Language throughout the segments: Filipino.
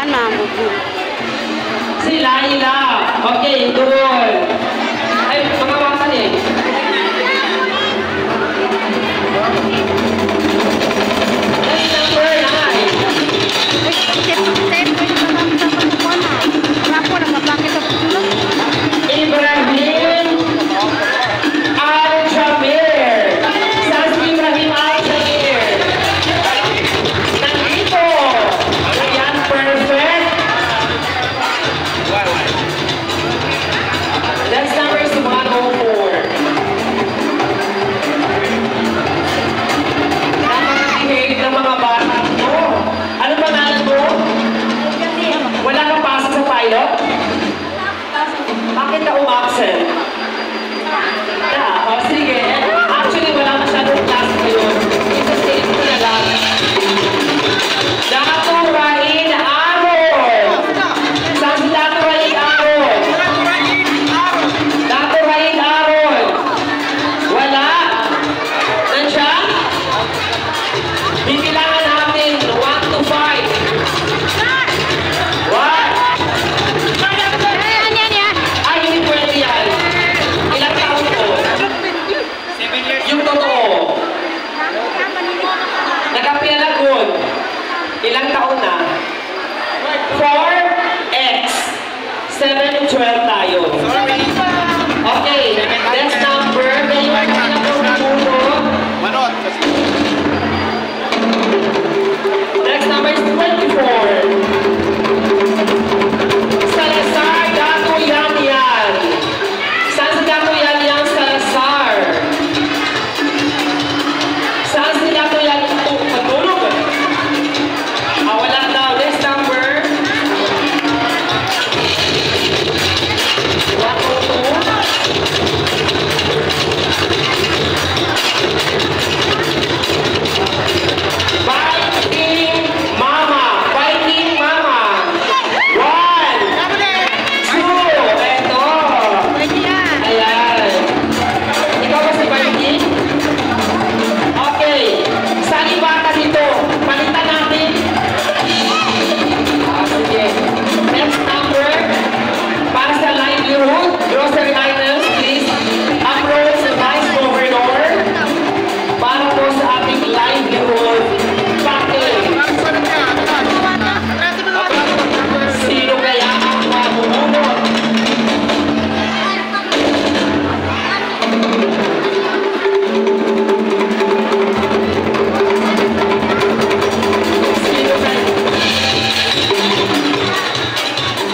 kuan mamugo. Si Laila. Okay, doon. Ay, mga bata eh. Next number 9. Ibrahim Al-Jamir. Saan si Ibrahim Al-Jamir? Nandito. Ayan, perfect. Next number is 104. Napaka-behave ng mga bata mo. Ano pangalan mo? Wala kang pasok sa pilot? Bakit ka umabsent? O sige. Actually, wala masyadong class ngayon. Isa-save ko na lang. Dato Rain Aron! Saan si Dato Rain Aron? Dato Rain Aron! Wala? Nandiyan? Bibilangan natin 1 to 5. What? Ay, hindi pwede yan. Ilang taon ko? 7 years. Yung totoo. Nagapinalagon. Ilang taon na? 4x. 7 and 12 tayo. Okay, next number. Kayo ang pinakaunang. Manot. Next number is 24. Salazar Dato Yan. Saan si Dato Yan Salazar? Saan si Dato Yan? Matulog? Wala daw. Next number. 102. Fighting Mama. Fighting Mama. 1, 2. Eto. Ayan. Ikaw ba si Fighting? Okay. Saan yung bata dito? Palitan natin. Sige. Next number. Para sa livelihood, grocery items, please approach the Vice Governor para po sa ating livelihood package. Sino kaya ang mabumunod?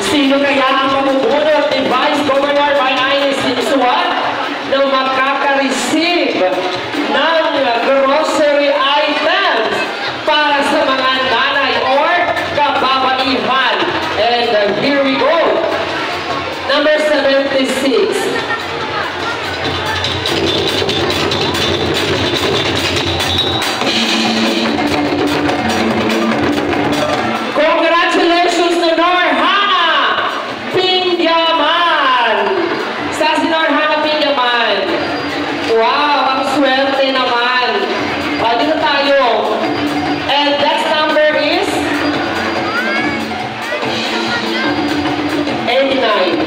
Sino kaya ang mamubunot ni Vice Governor Mayaynes Sinsuat na makaka-receive ng grocery items para sa mga nanay or kababaihan? And here we go. Number 76. Congratulations to Norhana Pinyaman! Sa si Norhana Pinyaman. Wow, ang swerte naman. Dito tayo. And next number is 89.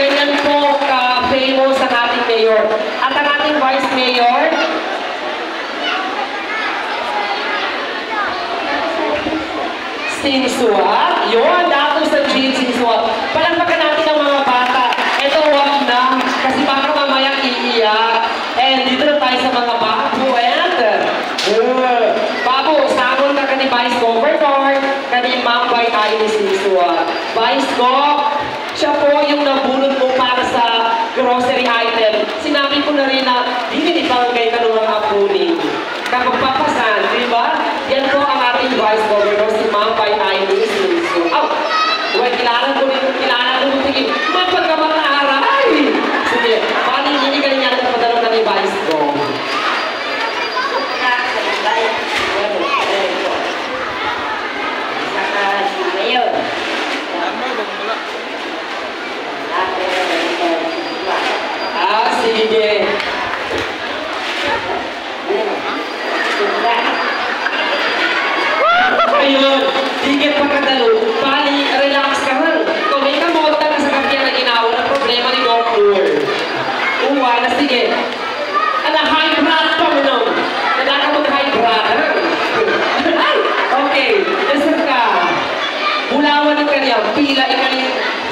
ganyan po ka-famous ang ating mayor. At ang ating vice mayor, Sinsuat. Yun, dato sa Jean Sinsuat. Palagpagan natin ang mga bata. Ito, wag na. Kasi baka mamaya iiyak. And dito na tayo sa mga babo. And, babo, sabon ka ni Vice Governor, kani Mambay tayo ni Sinsuat. Vice Gov, siya po yung nabunod mo para sa grocery item. Sinabi ko na rin na hindi nipangay ka nung apunin. Kapagpapasan, di ba? Yan po ang ating Vice Governor, si Mambay tayo ni Sinsuat. Oh, well, kilala ko rin. Sige, mapagkamataray! Sige, paano hindi ka rin yan napadalo ka ni Vice Gov? Sige. Ayun, higit pagkadalo. Bali, relax ka man. Kung may kamota na sa kapya na ginawa ng problema ni Doctor. Uwa na sige. High blood pa mo nung. Nadaka mo high blood. Ay, okay. Listen ka. Bulawan ng kanya. Pila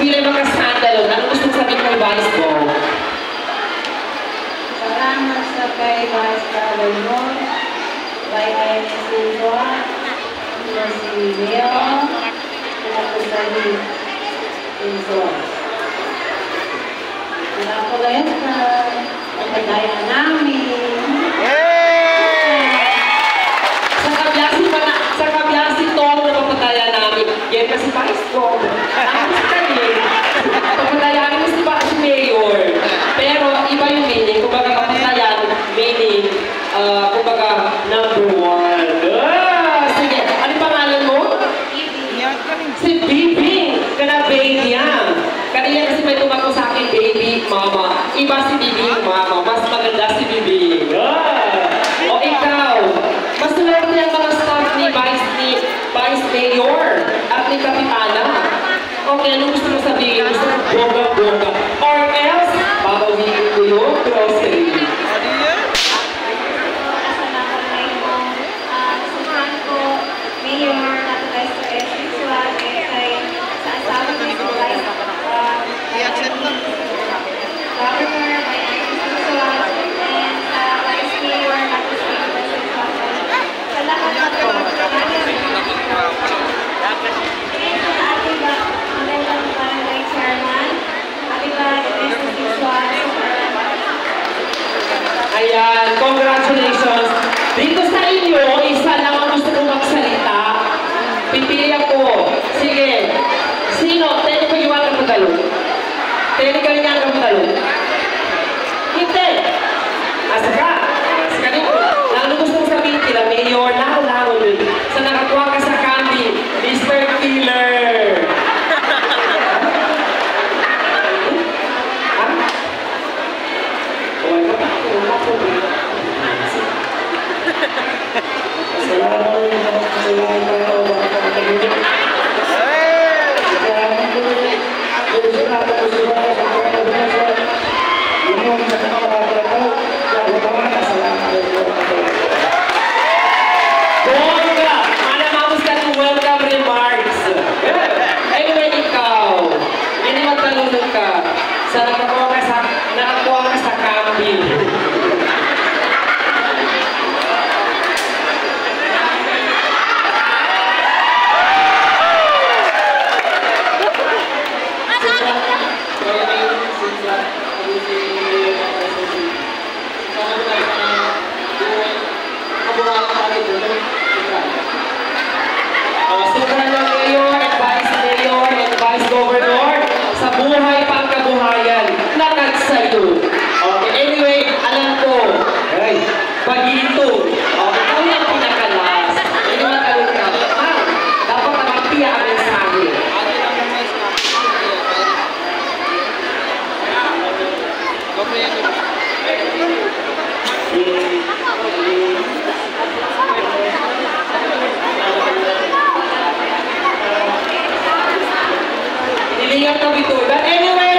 yung mga sandalo. Ano gusto sabihin kay Vice mo? Salamat sa kay Vice Governor, kay Sinsuat, si Leo, tapos sa Sinsuat. Salamat sa pagkaya namin. Sa kabyasi to na papataya namin. Yan kasi Vice ko. Ang kasi papatayan mo si Mayor. Pero iba yung meaning. Kumbaga papatayan, meaning, kumbaga, number one. Sige, ano pangalan mo? Si Bibi. Kana baby yan. Kanina kasi may tumako sa akin, baby, mama. Iba si Bibi, mama. Mas maganda si Bibi. O ikaw, mas swerte ang mga staff ni Vice Mayor at ni Kapitana. Okay, ano gusto mo sabihin? Gusto mo boga-boga. Or else, babawiin ko yung grocery. Salamat kayo. Susan ko, Mayor, natutay sa Sinsuat, kay sa asawa ko si Vice Governor, kay Sinsuat, and sa Vice Mayor, natutay sa Sinsuat. Salamat na po. Ayan, congratulations. Dito sa inyo, isa lang ang gusto kong magsalita. Pipili ako. Sige. Sino? Teni ko iwan ka magalo. Teni ka rin ang magalo. Hindi. Asa ka? Asa ka rin. Ano gusto kong sabihin kila Mayor? Lalo din. Sa nakakuha ka sa candy, Mr. Killer. Nakakuha ka sa camping. Sobrang ng Mayor and Vice Mayor and Vice Governor sa buhay pangkabuhayan na nagsayo. Okay, anyway, alam ko, pag-ito, ikaw yung pinakalas. Hindi matalong ka. Dapat na magpiya ang mensahe. Nilingat na bito. But anyway,